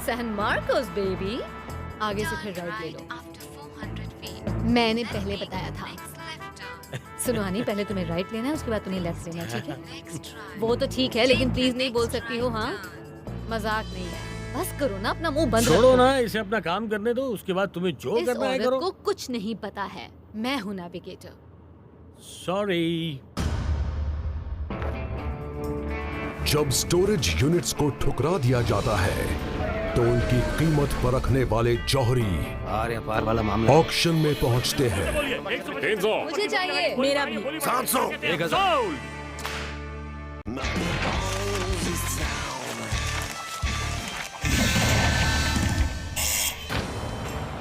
San Marcos baby. आगे से फिर राइट ले लो। मैंने पहले बताया था। सुनो हनी, पहले तुम्हें राइट लेना है, उसके बाद तुम्हें लेफ्ट लेना है, ठीक है? वो तो ठीक है, लेकिन प्लीज नहीं बोल सकती हो। हाँ, मजाक नहीं है। बस करो ना, अपना मुंह बंद छोड़ो ना, इसे अपना काम करने दो, उसके बाद तुम्हें जो इस करना है औरत करो। को कुछ नहीं पता है। मैं हूँ नेविगेटर। सॉरी। जब स्टोरेज यूनिट्स को ठुकरा दिया जाता है तो उनकी कीमत परखने वाले जौहरी पार वाला मामला ऑक्शन में पहुंचते हैं। 300, मुझे चाहिए। मेरा भी। 700, 1000।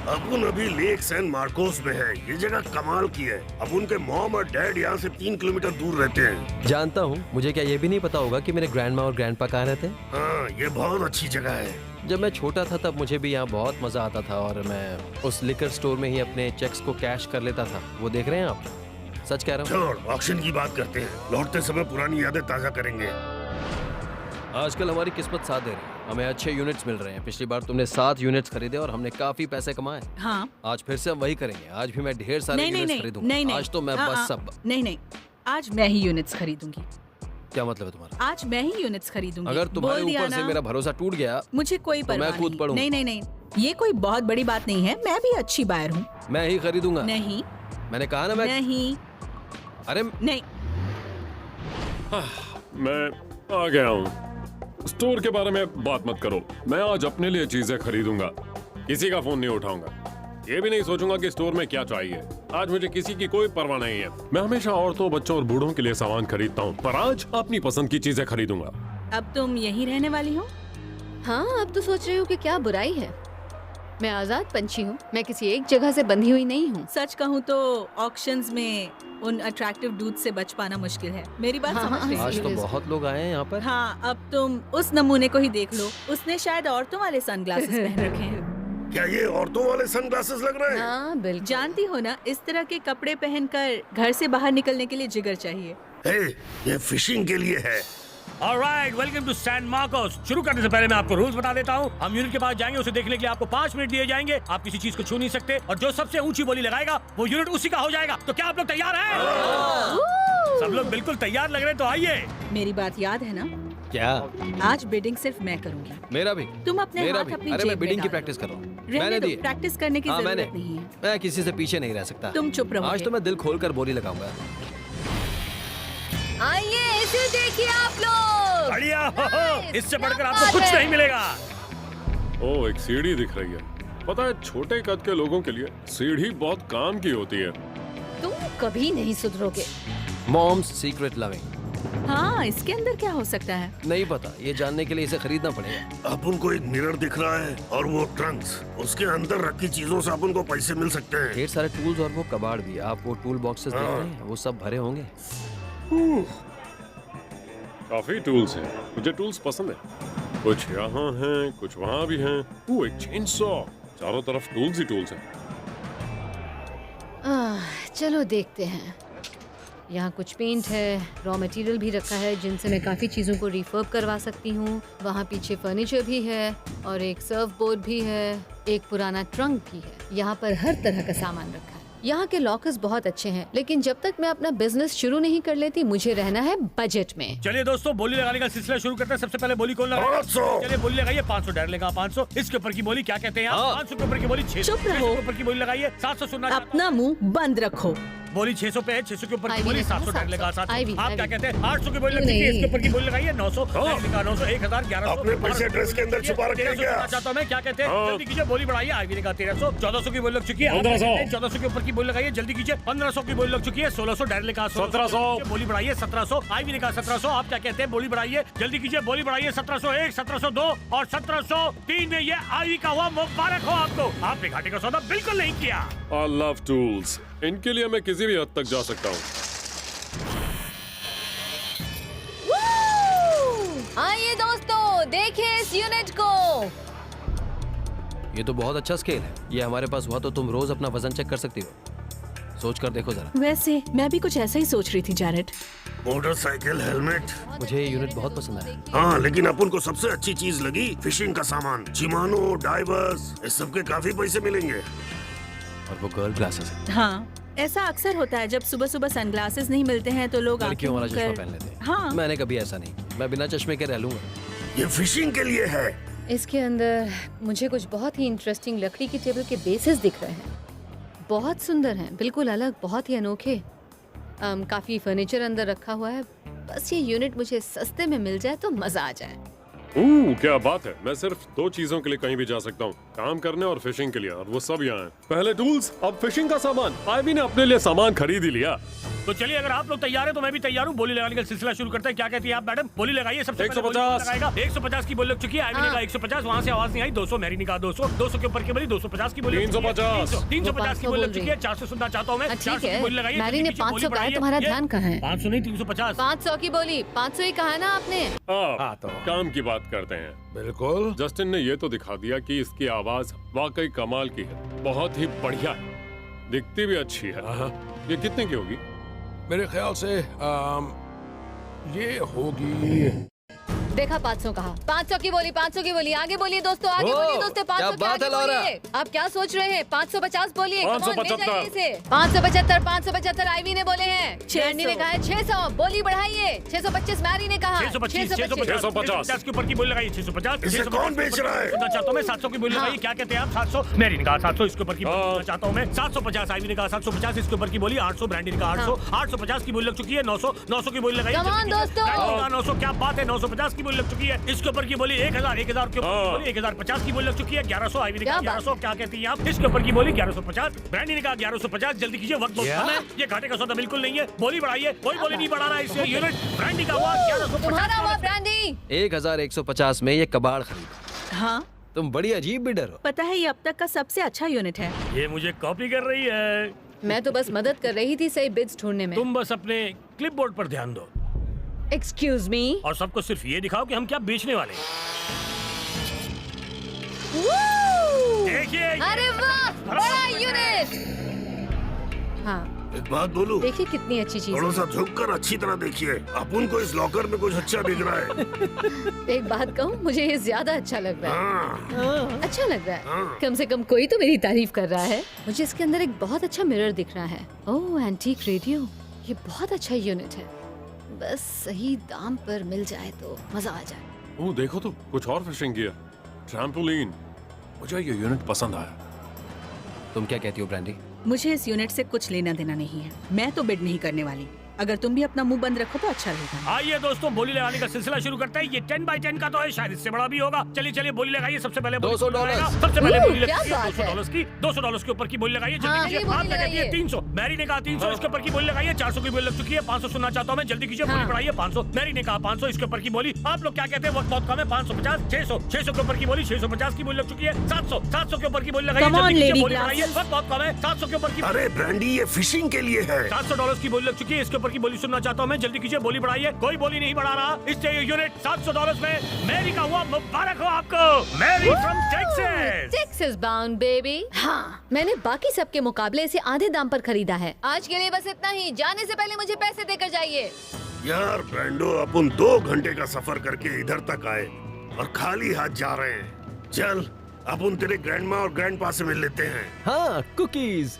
अपुन अभी लेक सैन मार्कोस में है। ये जगह कमाल की है। अब उनके मॉम और डैड यहाँ से 3 किलोमीटर दूर रहते हैं। जानता हूँ। मुझे क्या ये भी नहीं पता होगा कि मेरे ग्रैंडमा और ग्रैंडपा कहाँ रहते हैं? हाँ, ये बहुत अच्छी जगह है। जब मैं छोटा था तब मुझे भी यहाँ बहुत मजा आता था और मैं उस लिकर स्टोर में ही अपने चेक्स को कैश कर लेता था। वो देख रहे हैं आप? सच कह रहा हूँ। छोड़, ऑक्शन की बात करते हैं। लौटते समय पुरानी यादें ताजा करेंगे। आजकल हमारी किस्मत साथ दे रही है। हमें अच्छे यूनिट्स मिल रहे हैं। पिछली बार तुमने 7 यूनिट्स खरीदे और हमने काफी पैसे कमाए। हाँ। आज फिर से हम वही करेंगे। आज भी मैं ढेर सारे यूनिट्स खरीदूंगा। नहीं, आज तो मैं बस सब। नहीं, आज मैं ही यूनिट्स खरीदूंगी। क्या मतलब है तुम्हारा? आज मैं ही यूनिट्स खरीदूंगी। अगर तुम्हारे बोल दिया ऊपर से ना। मेरा भरोसा टूट गया, मुझे कोई परवाह मैं कूद नहीं। पड़ूंगा। नहीं, ये कोई बहुत बड़ी बात नहीं है। मैं भी अच्छी बायर हूँ। मैं ही खरीदूंगा। नहीं, मैंने कहा ना मैं। नहीं, अरे नहीं। मैं आ गया हूँ। स्टोर के बारे में बात मत करो। मैं आज अपने लिए चीजें खरीदूंगा। किसी का फोन नहीं उठाऊंगा। ये भी नहीं सोचूंगा कि स्टोर में क्या चाहिए। आज मुझे किसी की कोई परवाह नहीं है। मैं हमेशा औरतों, बच्चों और बूढ़ों के लिए सामान खरीदता हूँ, पर आज अपनी पसंद की चीजें खरीदूंगा। अब तुम यहीं रहने वाली हो? हाँ, अब तो सोच रही हूँ कि क्या बुराई है। मैं आजाद पंछी हूँ। मैं किसी एक जगह से बंधी हुई नहीं हूँ। सच कहूँ तो ऑक्शंस में उन अट्रैक्टिव डूड से बच पाना मुश्किल है। मेरी बात समझ रही हो? आज तो बहुत लोग आए हैं यहाँ पर। हाँ, अब तुम उस नमूने को ही देख लो। उसने शायद औरतों वाले सनग्लासेस पहन रखे हैं। क्या ये औरतों वाले सनग्लासेस लग रहे हैं? हाँ बिल्कुल। जानती हो ना, इस तरह के कपड़े पहनकर घर से बाहर निकलने के लिए जिगर चाहिए। हे, ये फिशिंग के लिए है। Alright, welcome to San Marcos. शुरू करने से पहले मैं आपको रूल्स बता देता हूँ। हम यूनिट के पास जाएंगे, उसे देखने के लिए आपको 5 मिनट दिए जाएंगे। आप किसी चीज को छू नहीं सकते और जो सबसे ऊंची बोली लगाएगा वो यूनिट उसी का हो जाएगा। तो क्या आप लोग तैयार हैं? सब लोग बिल्कुल तैयार लग रहे हैं, तो आइए। मेरी बात याद है ना? क्या? आज बिडिंग सिर्फ मैं करूंगी। मेरा भी। तुम अपने मेरा हाथ भी। अपनी अरे जेब मैं में बिडिंग की डालो। प्रैक्टिस कर रहा हूँ। रहने मैंने दो, दी। प्रैक्टिस करने की हाँ, जरूरत मैंने। नहीं है। मैं किसी से पीछे नहीं रह सकता। तुम चुप रहो। आज तो मैं दिल खोल कर बोली लगाऊंगा। आइए, इसे देखिए आप लोग। बढ़िया हो। इससे बढ़कर आपको कुछ नहीं मिलेगा। ओह, एक सीढ़ी दिख रही है। पता है, छोटे कद के लोगों के लिए सीढ़ी बहुत काम की होती है। तुम कभी नहीं सुधरोगे। Moms secret loving. हाँ, इसके अंदर क्या हो सकता है? नहीं पता। ये जानने के लिए इसे खरीदना पड़ेगा। अपन को एक मिरर दिख रहा है और वो ट्रंक्स। उसके अंदर रखी चीजों से अपन को पैसे मिल सकते हैं। ढेर सारे टूल्स और वो कबाड़ भी। आप वो टूल बॉक्सेस देख रहे हैं? वो सब भरे होंगे। काफी टूल्स हैं। मुझे टूल्स पसंद है। कुछ यहाँ हैं, कुछ वहाँ भी हैं। ओह, एक चेनसॉ। चारों तरफ टूल्स ही टूल्स हैं। चलो देखते हैं। यहाँ कुछ पेंट है, रॉ मटेरियल भी रखा है जिनसे मैं काफ़ी चीज़ों को रिफर्ब करवा सकती हूँ। वहाँ पीछे फर्नीचर भी है और एक सर्फ बोर्ड भी है। एक पुराना ट्रंक भी है। यहाँ पर हर तरह का सामान रखा है। यहाँ के लॉकर्स बहुत अच्छे हैं, लेकिन जब तक मैं अपना बिजनेस शुरू नहीं कर लेती, मुझे रहना है बजट में। चलिए दोस्तों, बोली लगाने का सिलसिला शुरू करते हैं। सबसे पहले बोली कौन लगाएगा? 500। चलिए बोली लगाइए। 500 डर लेगा। 500 इसके ऊपर की बोली क्या कहते हैं आप? 500 के ऊपर की बोली 600। चुप रहो। 600 के ऊपर की बोली लगाइए। 700 सुनना चाहता अपना मुंह बंद रखो। हूं। बोली 600 पे है। 600 के ऊपर की Ivy बोली ने कहा 700 डर लेगा। 700 Ivy, आप क्या Ivy। कहते हैं? 800 की बोली लगती है। इसके ऊपर की बोली लगाइए। 900 लिखा 900 1000 1100। अपने पैसे ड्रेस के अंदर छुपा रखे हैं क्या? चाहता हूं मैं। क्या कहते हैं? हाँ। जल्दी कीजिए, बोली बढ़ाइए। आईवी ने कहा 1300। 1400 की बोली लग चुकी है। 1500। 1400 के ऊपर की बोली लगाइए। जल्दी कीजिए। 1500 की बोली लग चुकी है। 1600 डर लेगा। 1700। बोली बढ़ाइए। 1700। आईवी ने कहा 1700। आप क्या कहते हैं? बोली बढ़ाइए। जल्दी कीजिए। बोली बढ़ाइए। 1701, 1702 और 1703 में ये आईवी का हुआ। मुबारक हो आपको। आपने घाटे का सौदा बिल्कुल नहीं किया। I love tools. इनके लिए मैं किसी भी हद तक जा सकता हूँ। आइए दोस्तों, देखिए इस यूनिट को। ये तो बहुत अच्छा स्केल है। ये हमारे पास हुआ तो तुम रोज अपना वजन चेक कर सकती हो। सोच कर देखो जरा। वैसे मैं भी कुछ ऐसा ही सोच रही थी जैरेड। Motorcycle, helmet. मुझे ये यूनिट बहुत पसंद आया। हाँ, लेकिन अपन को सबसे अच्छी चीज लगी फिशिंग का सामान। चिमानो, डाइवर्स, इस सब के काफी पैसे मिलेंगे। और वो गर्ल ग्लासेस है। हाँ, ऐसा अक्सर होता है जब सुबह सुबह सनग्लासेस नहीं मिलते हैं तो लोग आंखें लड़कियों वाला मूंद चश्मा कर- पहन लेते हैं। हाँ, मैंने कभी ऐसा नहीं, मैं बिना चश्मे के रह लूंगा। ये फिशिंग के लिए है। इसके अंदर मुझे कुछ बहुत ही इंटरेस्टिंग लकड़ी की टेबल के बेसेस दिख रहे हैं। बहुत सुंदर हैं, बिल्कुल अलग, बहुत ही अनोखे। काफ़ी फर्नीचर अंदर रखा हुआ है। बस ये यूनिट मुझे सस्ते में मिल जाए तो मज़ा आ जाए। क्या बात है। मैं सिर्फ 2 चीजों के लिए कहीं भी जा सकता हूँ, काम करने और फिशिंग के लिए, और वो सब यहाँ है। पहले टूल्स, अब फिशिंग का सामान। आईवी ने अपने लिए सामान खरीद ही लिया। तो चलिए, अगर आप लोग तैयार हैं तो मैं भी तैयार हूँ। बोली लगाने का सिलसिला शुरू करते हैं। क्या कहती है आप मैडम? बोली लगाइए। सबसे पहले 150 बोली लगाएगा। 150 की बोली लग चुकी है। आईवी ने कहा 150, वहाँ से आवाज नहीं आई। 200 मैरी ने कहा 200, 200 के ऊपर की बोली 250 की बोली 350 350 की बोली लग चुकी है। 400 सुनना चाहता हूँ मैं। ठीक 400 की है, बोली लगाइए। मैरी ने 500 कहा है, तुम्हारा ध्यान कहाँ है? 500 नहीं, 350। 500 की बोली, 500 ही कहा ना आपने। हाँ, तो काम की बात करते हैं। बिल्कुल। जस्टिन ने ये तो दिखा दिया कि इसकी आवाज वाकई कमाल की है, बहुत ही बढ़िया है, दिखती भी अच्छी है। ये कितने की होगी? मेरे ख्याल से ये होगी। देखा, 500 कहा। 500 की बोली, 500 की बोली। आगे बोलिए दोस्तों, आगे ओ, बोलिए दोस्तों। 500 क्या की बात आगे है, लौरा? बोलिए। आप क्या सोच रहे हैं? 550 बोलिए। 575। 575, 575 आईवी ने बोले हैं। 600 मैरी ने कहा है 600। बोली बढ़ाइए। 625 मैरी ने कहा। 625, 650 के ऊपर की बोली लगाइए। 650। इसे कौन बेच रहा है? सुनना चाहता हूँ मैं। 700 की बोली लगाइए। क्या कहते हैं आप? 700 मैरी ने कहा। 700 इसके ऊपर की बोली सुनना चाहता हूँ मैं। 750 आईवी ने कहा। 750 इसके ऊपर की बोली। 800 ब्रांडी ने कहा। 800 850 की बोली लग चुकी है। 900 900 की बोली लगाइए। Come on, दोस्तों। 900 क्या बात है? 950 की बोली लग चुकी है। इसके ऊपर की बोली 1000 1000 के ऊपर की बोली 1050 की बोली लग चुकी है। 1100 आईवी ने कहा। क्या बात 1100 क्या कहती हैं आप? इसके ऊपर की बोली 1150। ब्रांडी ने कहा 1150। जल्दी कीजिए, वक्त बहुत कम है। ये घाटे का सौदा बिल्कुल नहीं है। बोली बढ़ाइए। कोई बोली नहीं बढ़ा रहा है। इससे यूनिट ब्रांडी का हुआ 1150। तुम्हारा हुआ ब्रांडी। 1150 में ये कबाड़ खरीदा। हाँ, तुम बड़ी अजीब बिल्डर हो। पता है ये अब तक का सबसे अच्छा यूनिट है। ये मुझे कॉपी कर रही है। मैं तो बस मदद कर रही थी सही बिड्स ढूंढने में। तुम बस अपने क्लिपबोर्ड पर ध्यान दो एक्सक्यूज मी। और सबको सिर्फ ये दिखाओ कि हम क्या बेचने वाले हैं। देखिए, अरे वाह, बड़ा यूनिट। हाँ, एक बात बोलूं? देखिए कितनी अच्छी चीज थोड़ा है। सा झुक कर अच्छी तरह देखिए। अपन को इस लॉकर में कुछ अच्छा दिख रहा है। एक बात कहूँ, मुझे ये ज्यादा अच्छा लग रहा है। हाँ, अच्छा लग रहा है। हाँ। कम से कम कोई तो मेरी तारीफ कर रहा है। मुझे इसके अंदर एक बहुत अच्छा मिरर दिख रहा है। ओह, एंटीक रेडियो। ये बहुत अच्छा यूनिट है। बस सही दाम पर मिल जाए तो मजा आ जाए। ओह, देखो तो कुछ और फिशिंग किया। ट्रैम्पोलिन। मुझे ये यूनिट पसंद आया। तुम क्या कहती हो ब्रांडी? मुझे इस यूनिट से कुछ लेना देना नहीं है। मैं तो बिड नहीं करने वाली। अगर तुम भी अपना मुंह बंद रखो तो अच्छा रहेगा। आइए दोस्तों, बोली लगाने का सिलसिला शुरू करते हैं। ये 10 by 10 का तो है, शायद इससे बड़ा भी होगा। चलिए चलिए, बोली लगाइए। सबसे पहले बोली $200 लगाएगा। सबसे पहले बोली क्या लगाइए बात है? $200 की। $200 के ऊपर की बोली लगाइए। जल्दी हाँ, कीजिए। ये बोली आप क्या कहती है? लगाइए। 300। मैरी ने कहा 300। इसके ऊपर की बोली लगाइए। 400 की बोली लग चुकी है। 500 सुनना चाहता हूँ मैं। जल्दी कीजिए, बोली हाँ। बढ़ाइए। 500। मैरी ने कहा 500। इसके ऊपर की बोली। आप लोग क्या कहते हैं? वक्त बहुत कम है। 550 600 600 के ऊपर की बोली। 650 की बोली लग चुकी है। 700 700 के ऊपर की बोली लगाइए। Come on, जल्दी कीजिए, lady बोली बढ़ाइए। glasses। वक्त बहुत कम है। 700 के ऊपर की अरे ब्रांडी, ये फिशिंग के लिए है। $700 की बोली लग चुकी है। इसके ऊपर की बोली सुनना चाहता हूँ मैं। जल्दी कीजिए, बोली बढ़ाइए। कोई बोली नहीं बढ़ा रहा। इससे ये यूनिट $700 में मैरी का हुआ। मुबारक हो आपको, Mary from Texas. Texas bound baby. हाँ, मैंने बाकी सब के मुकाबले इसे आधे दाम पर खरीदा है। आज के लिए बस इतना ही। जाने से पहले मुझे पैसे देकर जाइए। यार ब्रांडो, अपन 2 घंटे का सफर करके इधर तक आए और खाली हाथ जा रहे हैं। चल, अपन तेरे ग्रैंडमा और ग्रैंडपा से मिल लेते हैं। हाँ, कुकीज।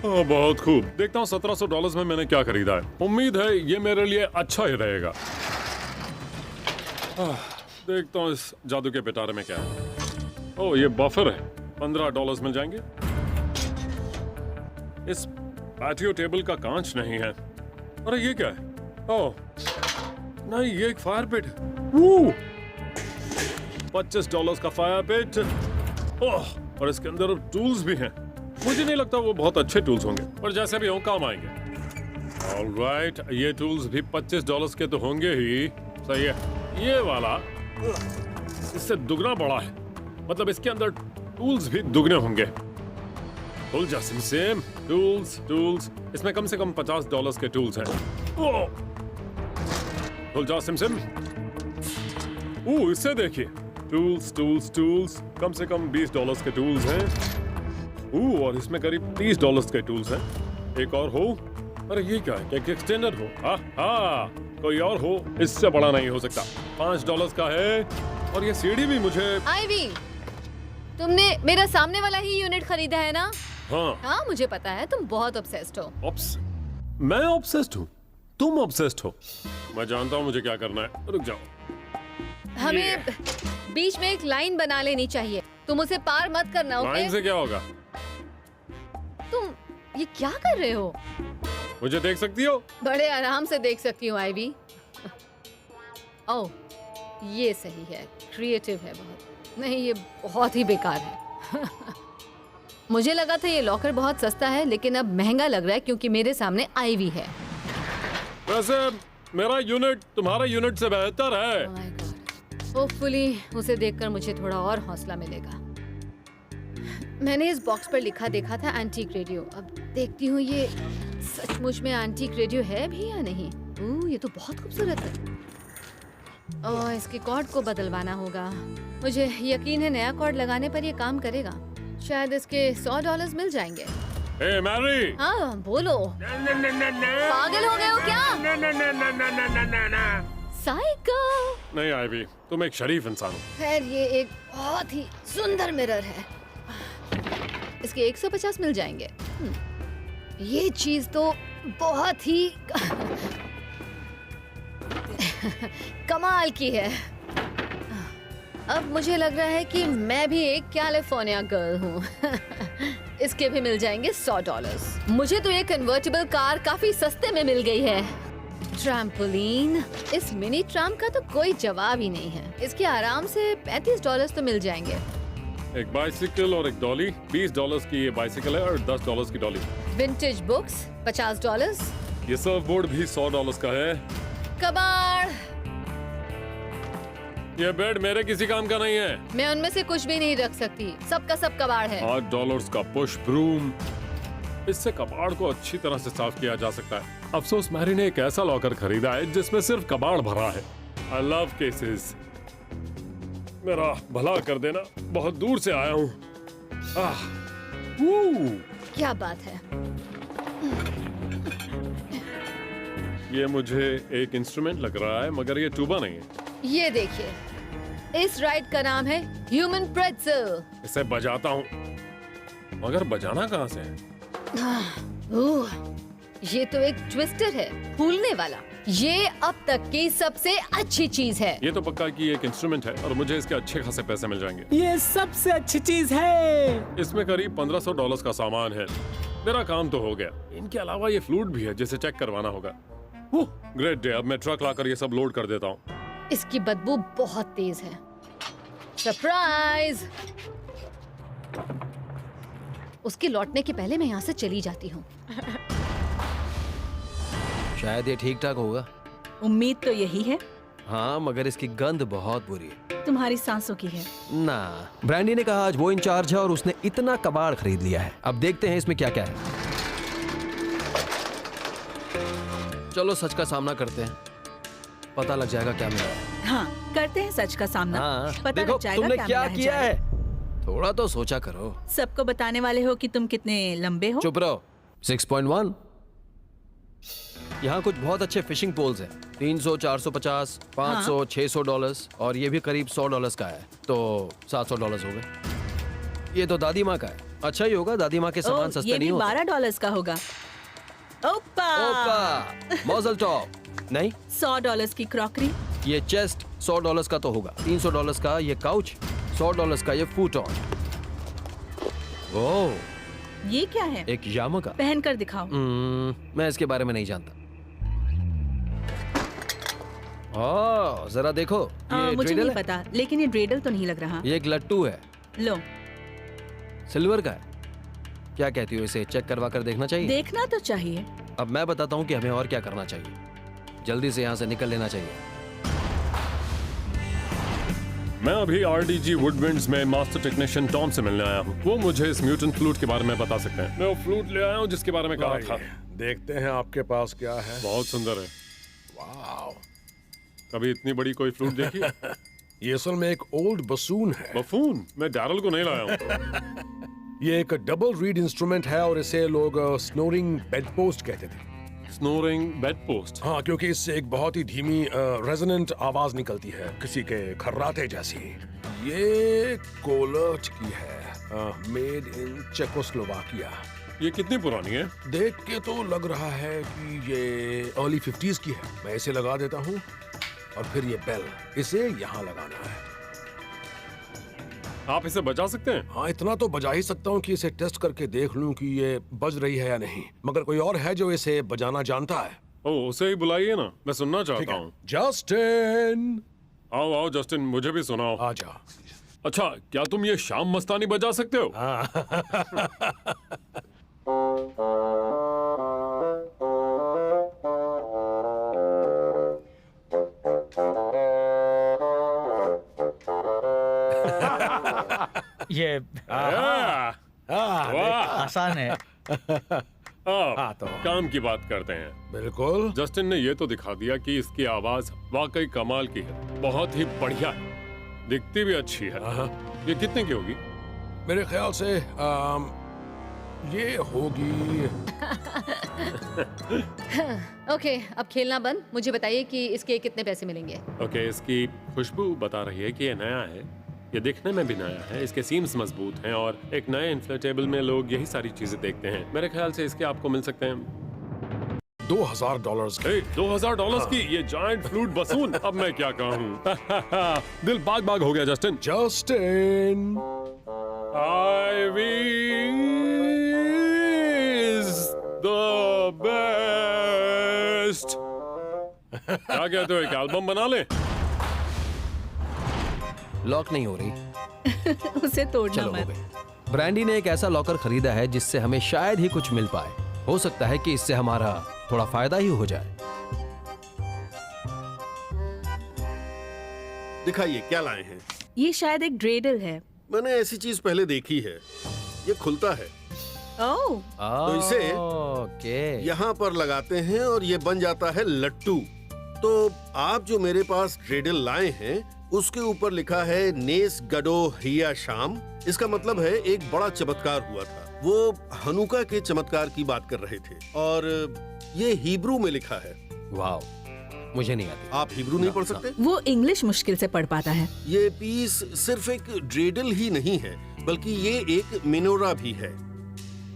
बहुत खूब। देखता हूँ $1700 में मैंने क्या खरीदा है। उम्मीद है ये मेरे लिए अच्छा ही रहेगा। देखता हूँ इस जादू के पिटारे में क्या है। ओह, ये बफर है। $15 मिल जाएंगे। इस पैटियो टेबल का कांच नहीं है। अरे ये क्या है? ओह नहीं, ये एक फायर पिट है। $25 का फायर पिट। ओह, और इसके अंदर टूल्स भी हैं। मुझे नहीं लगता वो बहुत अच्छे टूल्स होंगे, पर जैसे भी हो काम आएंगे। ऑलराइट, ये टूल्स भी $25 के तो होंगे ही। सही है। ये वाला इससे दुगना बड़ा है, मतलब इसके अंदर टूल्स भी दुगने होंगे। खुल जा सिम। टूल्स। इसमें कम से कम $50 के टूल्स हैं। ओह, खुल जा सिम। ओह, इससे देखिए। टूल्स। कम से कम $20 के टूल्स हैं। और इसमें करीब $30 के टूल्स हैं। एक और हो। अरे ये क्या है? एक एक्सटेंडर हो। हाँ, कोई और हो, इससे बड़ा नहीं हो सकता। $5 का है और ये सीढ़ी भी मुझे। आईवी, तुमने मेरा सामने वाला ही यूनिट खरीदा है ना? हाँ, मुझे पता है, तुम बहुत ऑब्सेस्ड हो। मैं ऑब्सेस्ड हूँ, तुम ऑब्सेस्ड हो। मैं जानता हूँ मुझे क्या करना है। रुक जाओ। हमें बीच में एक लाइन बना लेनी चाहिए। तुम उसे पार मत करना, ओके? लाइन से क्या होगा? तुम ये क्या कर रहे हो? मुझे देख सकती हो? बड़े आराम से देख सकती हूँ आईवी। ओह, ये सही है, क्रिएटिव है बहुत। नहीं, ये बहुत ही बेकार है। मुझे लगा था ये लॉकर बहुत सस्ता है, लेकिन अब महंगा लग रहा है क्योंकि मेरे सामने आईवी है। वैसे मेरा यूनिट तुम्हारा यूनिट से बेहतर है। होपफुली उसे देखकर मुझे थोड़ा और हौसला मिलेगा। मैंने इस बॉक्स पर लिखा देखा था एंटीक रेडियो। अब देखती हूँ ये सचमुच में एंटीक रेडियो है भी या नहीं। ये तो बहुत खूबसूरत है। ओह, इसके कॉर्ड को बदलवाना होगा। मुझे यकीन है नया कॉर्ड लगाने पर ये काम करेगा। शायद इसके $100 मिल जाएंगे। हे मैरी। हाँ बोलो। पागल हो गए हो क्या? साइको। नहीं आईवी, तुम एक शरीफ इंसान हो। खैर, ये एक बहुत ही सुंदर मिरर है। इसके 150 मिल जाएंगे। ये चीज तो बहुत ही कमाल की है। अब मुझे लग रहा है कि मैं भी एक कैलिफोर्निया गर्ल हूँ। इसके भी मिल जाएंगे $100। मुझे तो ये कन्वर्टेबल कार काफी सस्ते में मिल गई है। ट्रैम्पोलिन, इस मिनी ट्राम का तो कोई जवाब ही नहीं है। इसके आराम से $35 तो मिल जाएंगे। एक बाइसिकल और एक डॉली। $20 की ये बाइसिकल है और $10 की डॉली। Vintage books $50। ये सर्फ बोर्ड भी $100 का है। कबाड़। ये बेड मेरे किसी काम का नहीं है। मैं उनमें से कुछ भी नहीं रख सकती, सबका सब कबाड़ है। $8 का पुश ब्रूम। इससे कबाड़ को अच्छी तरह से साफ किया जा सकता है। अफसोस मैरी ने एक ऐसा लॉकर खरीदा है जिसमें सिर्फ कबाड़ भरा है। I love cases. मेरा भला कर देना, बहुत दूर से आया हूँ। क्या बात है? ये मुझे एक इंस्ट्रूमेंट लग रहा है, मगर ये ट्यूबा नहीं है। ये देखिए, इस राइड का नाम है ह्यूमन प्रेट्ज़ल। इसे बजाता हूँ, मगर बजाना कहाँ से है? ये तो एक ट्विस्टर है, फूलने वाला। ये अब तक की सबसे अच्छी चीज है। ये तो पक्का कि एक इंस्ट्रूमेंट है और मुझे इसके अच्छे खासे पैसे मिल जाएंगे। ये सबसे अच्छी चीज है। इसमें करीब $1500 का सामान है। मेरा काम तो हो गया। इनके अलावा ये फ्लूट भी है जिसे चेक करवाना होगा। Great day. अब मैं ट्रक लाकर ये सब लोड कर देता हूँ। इसकी बदबू बहुत तेज है। सरप्राइज! उसके लौटने के पहले मैं यहाँ से चली जाती हूँ। शायद ये ठीक ठाक होगा। उम्मीद तो यही है। हाँ, मगर इसकी गंध बहुत बुरी है। तुम्हारी सांसों की है ना। ब्रांडी ने कहा आज वो इंचार्ज है और उसने इतना कबाड़ खरीद लिया है। अब देखते हैं इसमें क्या क्या है। चलो सच का सामना करते हैं, पता लग जाएगा क्या मिला है। हाँ, करते हैं सच का सामना। हाँ, पता देखो लग जाएगा तुमने क्या मिला किया जाए। है। थोड़ा तो सोचा करो। सबको बताने वाले हो कि तुम कितने लंबे हो। चुप रहो। 6.1। यहाँ कुछ बहुत अच्छे फिशिंग पोल्स हैं। 300, 450, 500, $600 और ये भी करीब $100 का है, तो $700 हो गए। ये तो दादी माँ का है। अच्छा ही होगा, दादी माँ के सामान ओह, सस्ते ये नहीं भी होते। $12 का होगा। ओपा! ओपा! मॉजल टॉप। नहीं, $100 की क्रॉकरी। ये चेस्ट $100 का तो होगा। $300 का ये काउच, $100 का ये फूटॉन। ओह, ये क्या है? एक यामा का। पहन कर दिखाओ। मैं इसके बारे में नहीं जानता। ओह, जरा देखो, ये मुझे ड्रेडल नहीं है। पता, लेकिन ये ड्रेडल तो नहीं लग रहा। ये एक लट्टू है, लो, सिल्वर का है। क्या कहती हो, इसे चेक करवा कर देखना चाहिए? देखना तो चाहिए। अब मैं बताता हूँ कि हमें और क्या करना चाहिए। जल्दी से यहाँ से निकल लेना चाहिए। मैं अभी RDG वुडविंड्स में मास्टर टेक्नीशियन टॉम से मिलने आया हूँ। वो मुझे इस म्यूटेंट फ्लूट के बारे में बता सकते हैं। मैं वो फ्लूट ले आया हूँ जिसके बारे में कहा था। देखते हैं आपके पास क्या है। बहुत सुंदर है। वाव, कभी इतनी बड़ी कोई फ्लूट देखी? ये असल में एक ओल्ड बसून है। बफून? मैं डैरल को नहीं लाया हूँ। ये एक डबल रीड इंस्ट्रूमेंट है और इसे लोग स्नोरिंग बेडपोस्ट कहते थे। Snoring bed post. हाँ, क्योंकि इससे एक बहुत ही धीमी रेजोनेंट आवाज निकलती है, किसी के खर्राटे जैसी। ये कोलर्ट की है, मेड इन चेकोस्लोवाकिया। ये कितनी पुरानी है? देख के तो लग रहा है कि ये अर्ली 50s की है। मैं इसे लगा देता हूँ और फिर ये बेल, इसे यहाँ लगाना है। आप इसे बजा सकते हैं? हाँ, इतना तो बजा ही सकता हूँ कि इसे टेस्ट करके देख लूं कि ये बज रही है या नहीं। मगर कोई और है जो इसे बजाना जानता है? ओ, उसे ही बुलाइए ना, मैं सुनना चाहता हूँ। जस्टिन, आओ आओ जस्टिन, मुझे भी सुनाओ। आजा। अच्छा, क्या तुम ये शाम मस्तानी बजा सकते हो? ये वाह, आसान है। अब तो काम की बात करते हैं। बिल्कुल। जस्टिन ने ये तो दिखा दिया कि इसकी आवाज वाकई कमाल की है, बहुत ही बढ़िया है, दिखती भी अच्छी है। ये कितने की होगी? मेरे ख्याल से ये होगी। ओके, अब खेलना बंद। मुझे बताइए कि इसके कितने पैसे मिलेंगे। ओके, इसकी खुशबू बता रही है कि ये नया है, ये दिखने में भी नया है, इसके सीम्स मजबूत हैं और एक नए इन्फ्लेटेबल में लोग यही सारी चीजें देखते हैं। मेरे ख्याल से इसके आपको मिल सकते हैं $2000 के। $2000 की ये जायंट फ्लूट बसून। अब मैं क्या कहूँ। दिल बाग बाग हो गया Justin. Justin, Ivy is the best। क्या कहते हो, एक एल्बम बना ले? लॉक नहीं हो रही। उसे तोड़ना चलो, हो मत। गई। ब्रांडी ने एक ऐसा लॉकर खरीदा है जिससे हमें शायद ही कुछ मिल पाए। हो सकता है कि इससे हमारा थोड़ा फायदा ही हो जाए। दिखाइए क्या लाए हैं। ये शायद एक ड्रेडल है। मैंने ऐसी चीज पहले देखी है। ये खुलता है ओह, तो इसे ओके, यहाँ पर लगाते हैं और ये बन जाता है लट्टू। तो आप जो मेरे पास ड्रेडल लाए हैं उसके ऊपर लिखा है नेस गडो हिया शाम। इसका मतलब है एक बड़ा चमत्कार हुआ था। वो हनुका के चमत्कार की बात कर रहे थे और ये हिब्रू में लिखा है। वाह, मुझे नहीं आती। आप हिब्रू नहीं पढ़ सकते? वो इंग्लिश मुश्किल से पढ़ पाता है। ये पीस सिर्फ एक ड्रेडल ही नहीं है बल्कि ये एक मेनोरा भी है।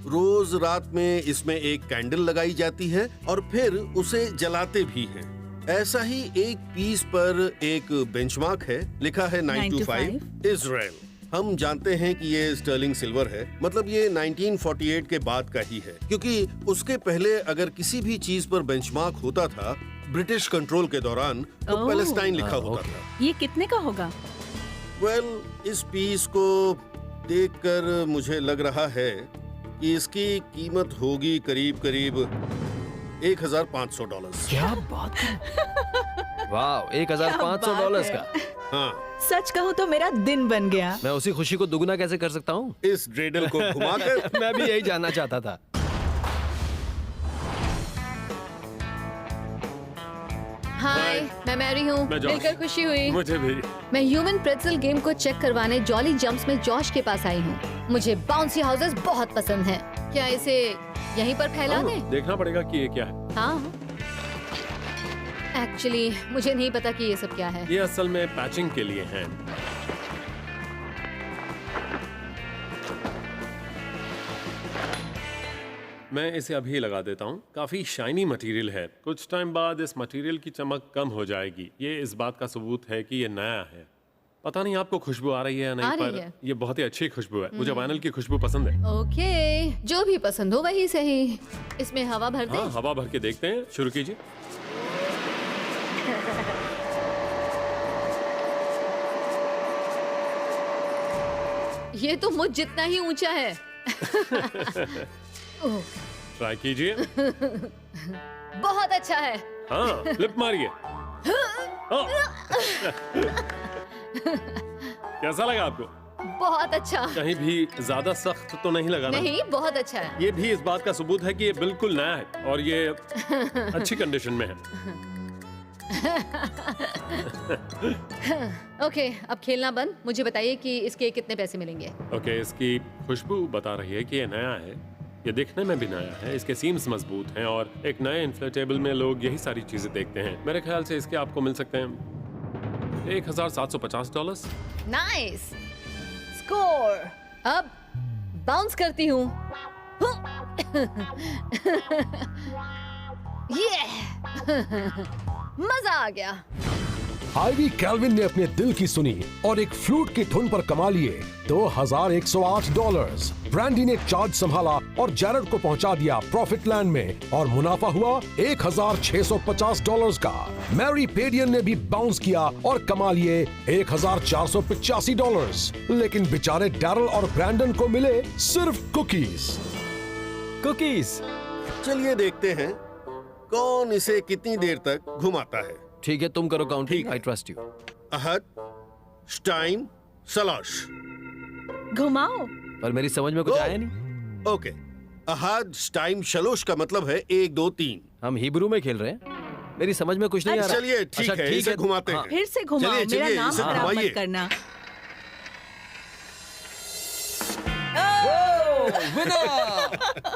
रोज रात में इसमें एक कैंडल लगाई जाती है और फिर उसे जलाते भी हैं। ऐसा ही एक पीस पर एक बेंचमार्क है, लिखा है 9 to 5 इजराइल। हम जानते हैं कि ये स्टर्लिंग सिल्वर है, मतलब ये 1948 के बाद का ही है, क्योंकि उसके पहले अगर किसी भी चीज पर बेंचमार्क होता था ब्रिटिश कंट्रोल के दौरान तो ओह। पैलेस्टाइन लिखा होता था। ये कितने का होगा? वेल, इस पीस को देखकर मुझे लग रहा है कि इसकी कीमत होगी करीब करीब $1500। क्या बात है। वाह, $1500 का। हाँ, सच कहूँ तो मेरा दिन बन गया। मैं उसी खुशी को दुगना कैसे कर सकता हूँ? इस ड्रेडल को घुमाकर मैं भी यही जानना चाहता था। हाय, मैं मैरी हूँ। मैं जॉश। मिलकर खुशी हुई। मुझे भी। मैं ह्यूमन प्रेटzel गेम को चेक करवाने जॉली जंप्स में जॉश के पास आई हूँ। मुझे बाउंसी हाउसेस बहुत पसंद हैं। क्या इसे यहीं पर फैला दें? देखना पड़ेगा कि ये क्या है। हाँ, एक्चुअली मुझे नहीं पता कि ये सब क्या है। ये असल में पैचिंग के लिए हैं। मैं इसे अभी लगा देता हूँ। काफी शाइनी मटेरियल है, कुछ टाइम बाद इस मटेरियल की चमक कम हो जाएगी। ये इस बात का सबूत है कि ये नया है। पता नहीं आपको खुशबू आ रही है या आ नहीं, रही पर है। ये बहुत ही अच्छी खुशबू है। मुझे वाइनल की खुशबू पसंद है। ओके, जो भी पसंद हो वही सही। इसमें हवा भर दे। हाँ, हवा भर के देखते हैं। शुरू कीजिए। ये तो मुझ जितना ही ऊंचा है। ओह, ट्राई कीजिए। बहुत अच्छा है। हाँ, फ्लिप मारिए। हाँ। कैसा लगा आपको? बहुत अच्छा। कहीं भी ज्यादा सख्त तो नहीं लगा ना? नहीं, बहुत अच्छा है। ये भी इस बात का सबूत है कि ये बिल्कुल नया है और ये अच्छी कंडीशन में है। ओके, अब खेलना बंद। मुझे बताइए कि इसके कितने पैसे मिलेंगे। ओके, इसकी खुशबू बता रही है कि ये नया है। ये दिखने में भी नया है, इसके सीम्स मजबूत हैं और एक नए इन्फ्लेटेबल में लोग यही सारी चीजें देखते हैं। मेरे ख्याल से इसके आपको मिल सकते हैं $1,750। Nice score. अब बाउंस करती हूँ। ये मजा आ गया। आइवी कैल्विन ने अपने दिल की सुनी और एक फ्लूट की धुन पर कमा लिए $2,108। ब्रैंडी ने चार्ज संभाला और जैरेड को पहुंचा दिया प्रॉफिट लैंड में और मुनाफा हुआ $1,650 का। मैरी पेडियन ने भी बाउंस किया और कमा लिए $1,485। लेकिन बेचारे डैरल और ब्रैंडन को मिले सिर्फ कुकीज। कुकीज। चलिए देखते हैं कौन इसे कितनी देर तक घुमाता है। ठीक है, तुम करो काउंटिंग। ठीक है। I trust you. अहद, स्टाइन, सलाश। घुमाओ। पर मेरी समझ में कुछ Go! आया नहीं। ओके, अहद, स्टाइन, शलोश का मतलब है 1, 2, 3। हम हिब्रू में खेल रहे हैं, मेरी समझ में कुछ नहीं आ रहा। चलिए ठीक अच्छा, है, इसे घुमाते हाँ। हैं। फिर से घुमाओ। चलिए, मेरा चलिए, नाम इसे खराब घुमाइए। मत करना। विनर।